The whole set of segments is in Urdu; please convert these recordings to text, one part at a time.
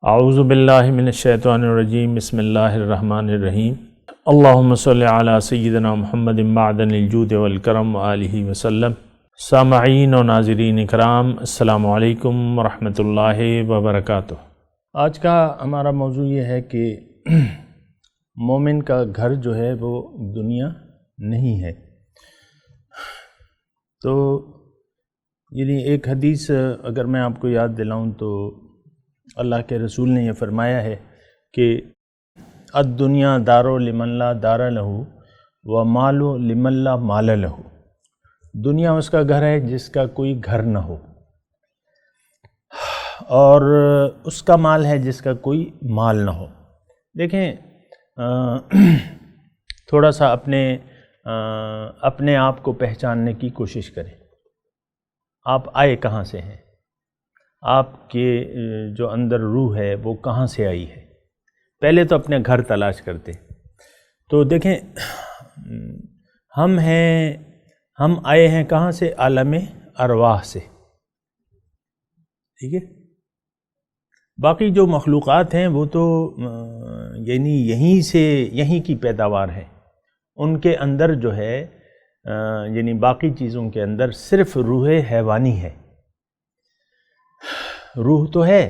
اعوذ باللہ من الشیطان الرجیم بسم اللہ الرحمن الرحیم اللہم صلی علی سیدنا محمد معدن الجود والکرم وآلہ وسلم۔ سامعین و ناظرین اکرام، السلام علیکم ورحمۃ اللہ وبرکاتہ۔ آج کا ہمارا موضوع یہ ہے کہ مومن کا گھر جو ہے وہ دنیا نہیں ہے۔ تو یعنی ایک حدیث اگر میں آپ کو یاد دلاؤں تو اللہ کے رسول نے یہ فرمایا ہے کہ الدنیا دار لمن لا دار لہو و مال لمن لا مال لہو۔ دنیا اس کا گھر ہے جس کا کوئی گھر نہ ہو، اور اس کا مال ہے جس کا کوئی مال نہ ہو۔ دیکھیں تھوڑا سا اپنے آپ کو پہچاننے کی کوشش کریں۔ آپ آئے کہاں سے ہیں؟ آپ کے جو اندر روح ہے وہ کہاں سے آئی ہے؟ پہلے تو اپنے گھر تلاش کرتے۔ تو دیکھیں ہم آئے ہیں کہاں سے؟ عالم ارواح سے، ٹھیک ہے؟ باقی جو مخلوقات ہیں وہ تو یعنی یہیں کی پیداوار ہے۔ ان کے اندر جو ہے یعنی باقی چیزوں کے اندر صرف روح حیوانی ہے۔ روح تو ہے،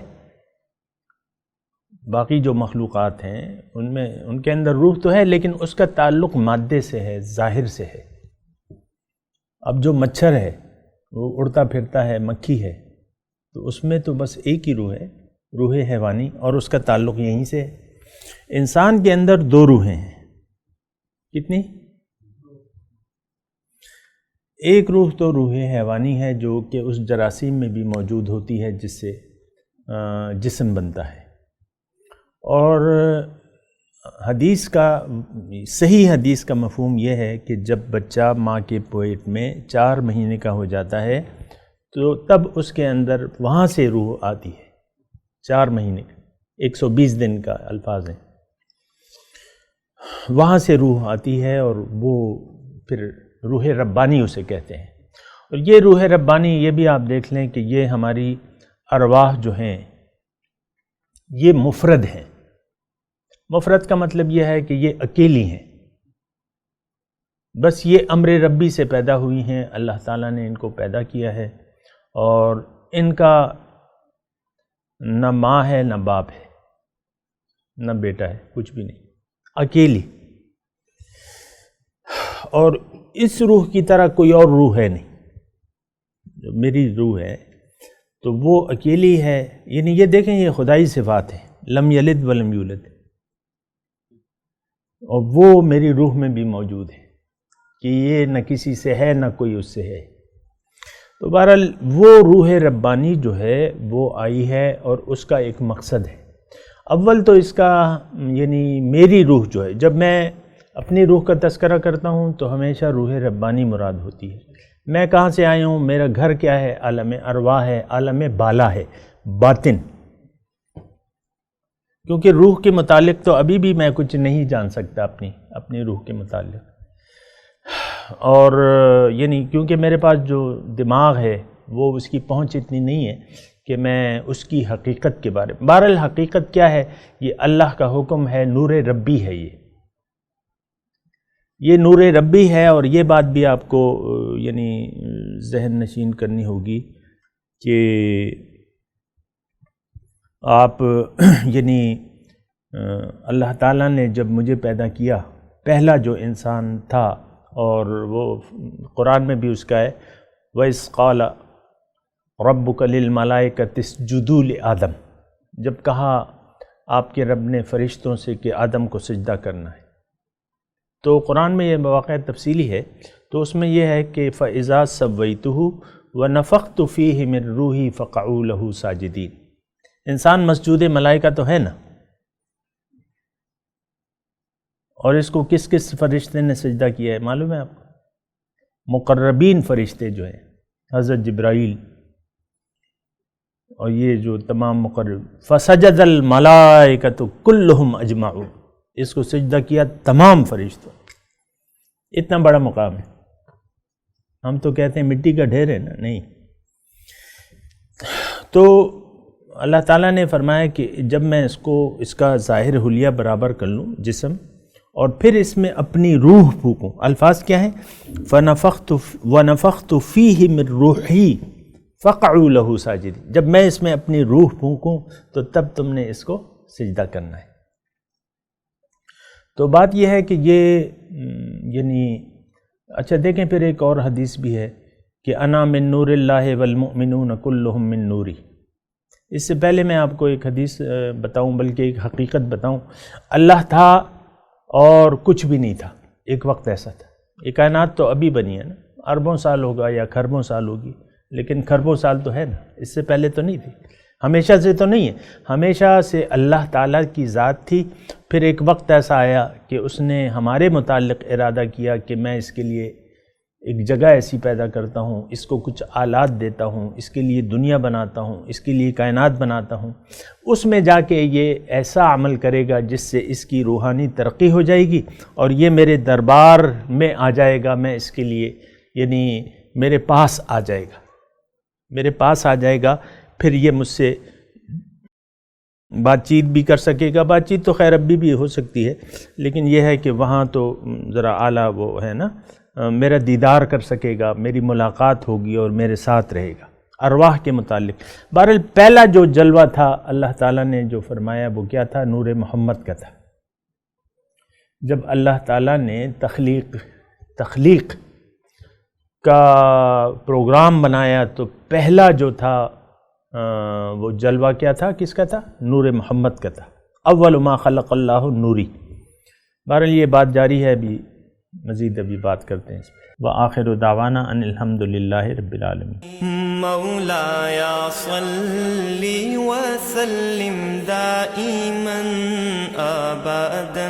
باقی جو مخلوقات ہیں ان کے اندر روح تو ہے، لیکن اس کا تعلق مادے سے ہے، ظاہر سے ہے۔ اب جو مچھر ہے وہ اڑتا پھرتا ہے، مکھی ہے، تو اس میں تو بس ایک ہی روح ہے، روح حیوانی، اور اس کا تعلق یہیں سے ہے۔ انسان کے اندر دو روحیں ہیں۔ کتنی؟ ایک روح تو روح حیوانی ہے جو کہ اس جراثیم میں بھی موجود ہوتی ہے جس سے جسم بنتا ہے، اور صحیح حدیث کا مفہوم یہ ہے کہ جب بچہ ماں کے پیٹ میں 4 مہینے کا ہو جاتا ہے تو تب اس کے اندر وہاں سے روح آتی ہے۔ 4 مہینے کا 120 دن کا الفاظ ہیں، وہاں سے روح آتی ہے، اور وہ پھر روح ربانی اسے کہتے ہیں۔ اور یہ روح ربانی، یہ بھی آپ دیکھ لیں کہ یہ ہماری ارواح جو ہیں یہ مفرد ہیں۔ مفرد کا مطلب یہ ہے کہ یہ اکیلی ہیں، بس یہ امر ربی سے پیدا ہوئی ہیں، اللہ تعالیٰ نے ان کو پیدا کیا ہے، اور ان کا نہ ماں ہے نہ باپ ہے نہ بیٹا ہے، کچھ بھی نہیں، اکیلی۔ اور اس روح کی طرح کوئی اور روح ہے نہیں۔ جو میری روح ہے تو وہ اکیلی ہے، یعنی یہ دیکھیں یہ خدائی صفات ہیں، لم یلد ولم یولد، اور وہ میری روح میں بھی موجود ہے کہ یہ نہ کسی سے ہے نہ کوئی اس سے ہے۔ تو بہرحال وہ روح ربانی جو ہے وہ آئی ہے، اور اس کا ایک مقصد ہے۔ اول تو اس کا یعنی میری روح جو ہے، جب میں اپنی روح کا تذکرہ کرتا ہوں تو ہمیشہ روح ربانی مراد ہوتی ہے۔ میں کہاں سے آیا ہوں؟ میرا گھر کیا ہے؟ عالم ارواح ہے، عالم بالا ہے، باطن۔ کیونکہ روح کے متعلق تو ابھی بھی میں کچھ نہیں جان سکتا اپنی روح کے متعلق، اور یعنی کیونکہ میرے پاس جو دماغ ہے وہ اس کی پہنچ اتنی نہیں ہے کہ میں اس کی حقیقت کے بارے میں۔ بہرحال حقیقت کیا ہے؟ یہ اللہ کا حکم ہے، نور ربی ہے، یہ نور ربی ہے۔ اور یہ بات بھی آپ کو یعنی ذہن نشین کرنی ہوگی کہ آپ یعنی اللہ تعالیٰ نے جب مجھے پیدا کیا، پہلا جو انسان تھا، اور وہ قرآن میں بھی اس کا ہے وَإِذْ قَالَ رَبُّكَ لِلْمَلَائِكَةِ اسْجُدُوا لِآدَمَ، جب کہا آپ کے رب نے فرشتوں سے کہ آدم کو سجدہ کرنا ہے۔ تو قرآن میں یہ واقعہ تفصیلی ہے، تو اس میں یہ ہے کہ فَإِذَا سَوَّيْتُهُ وَنَفَخْتُ فِيهِ مِن رُوحِي فَقَعُوا لَهُ سَاجِدِينَ۔ انسان مسجود ملائکہ تو ہے نا، اور اس کو کس فرشتے نے سجدہ کیا ہے معلوم ہے آپ کو؟ مقربین فرشتے جو ہیں، حضرت جبرائیل اور یہ جو تمام مقرب، فَسَجَدَ الْمَلَائِكَةُ كُلُّهُمْ أَجْمَعُونَ، اس کو سجدہ کیا تمام فرشتوں۔ اتنا بڑا مقام ہے۔ ہم تو کہتے ہیں مٹی کا ڈھیر ہے نا، نہیں۔ تو اللہ تعالیٰ نے فرمایا کہ جب میں اس کا ظاہر حلیہ برابر کر لوں جسم، اور پھر اس میں اپنی روح پھونکوں. الفاظ کیا ہیں؟ وَنَفَخْتُ فِيهِ مِن رُوحِي فَقَعُوا لَهُ ساجدین. جب میں اس میں اپنی روح پھونکوں تو تب تم نے اس کو سجدہ کرنا ہے. تو بات یہ ہے کہ یہ یعنی اچھا دیکھیں پھر ایک اور حدیث بھی ہے کہ انا من نور اللہ والمؤمنون کلہم من نوری. اس سے پہلے میں آپ کو ایک حدیث بتاؤں، بلکہ ایک حقیقت بتاؤں. اللہ تھا اور کچھ بھی نہیں تھا، ایک وقت ایسا تھا. یہ کائنات تو ابھی بنی ہے نا، اربوں سال ہوگا یا کھربوں سال ہوگی، لیکن کھربوں سال تو ہے نا، اس سے پہلے تو نہیں تھی، ہمیشہ سے تو نہیں ہے. ہمیشہ سے اللہ تعالیٰ کی ذات تھی. پھر ایک وقت ایسا آیا کہ اس نے ہمارے متعلق ارادہ کیا کہ میں اس کے لیے ایک جگہ ایسی پیدا کرتا ہوں، اس کو کچھ آلات دیتا ہوں، اس کے لیے دنیا بناتا ہوں، اس کے لیے کائنات بناتا ہوں. اس میں جا کے یہ ایسا عمل کرے گا جس سے اس کی روحانی ترقی ہو جائے گی اور یہ میرے دربار میں آ جائے گا. میں اس کے لیے یعنی میرے پاس آ جائے گا، میرے پاس آ جائے گا. پھر یہ مجھ سے بات چیت بھی کر سکے گا. بات چیت تو خیر ابھی بھی ہو سکتی ہے، لیکن یہ ہے کہ وہاں تو ذرا اعلیٰ وہ ہے نا، میرا دیدار کر سکے گا، میری ملاقات ہوگی اور میرے ساتھ رہے گا ارواح کے متعلق. بہرحال پہلا جو جلوہ تھا اللہ تعالیٰ نے جو فرمایا وہ کیا تھا؟ نور محمد کا تھا. جب اللہ تعالیٰ نے تخلیق کا پروگرام بنایا تو پہلا جو تھا وہ جلوہ کیا تھا؟ کس کا تھا؟ نور محمد کا تھا. اول ما خلق اللہ نوری. بہرحال یہ بات جاری ہے، ابھی مزید ابھی بات کرتے ہیں اس پہ. وآخر دعوانا ان الحمد للہ رب العالمین. مولاي صل وسلم دائما ابدا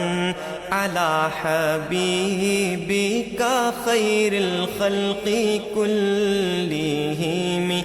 على حبيبك خير الخلق كلهم.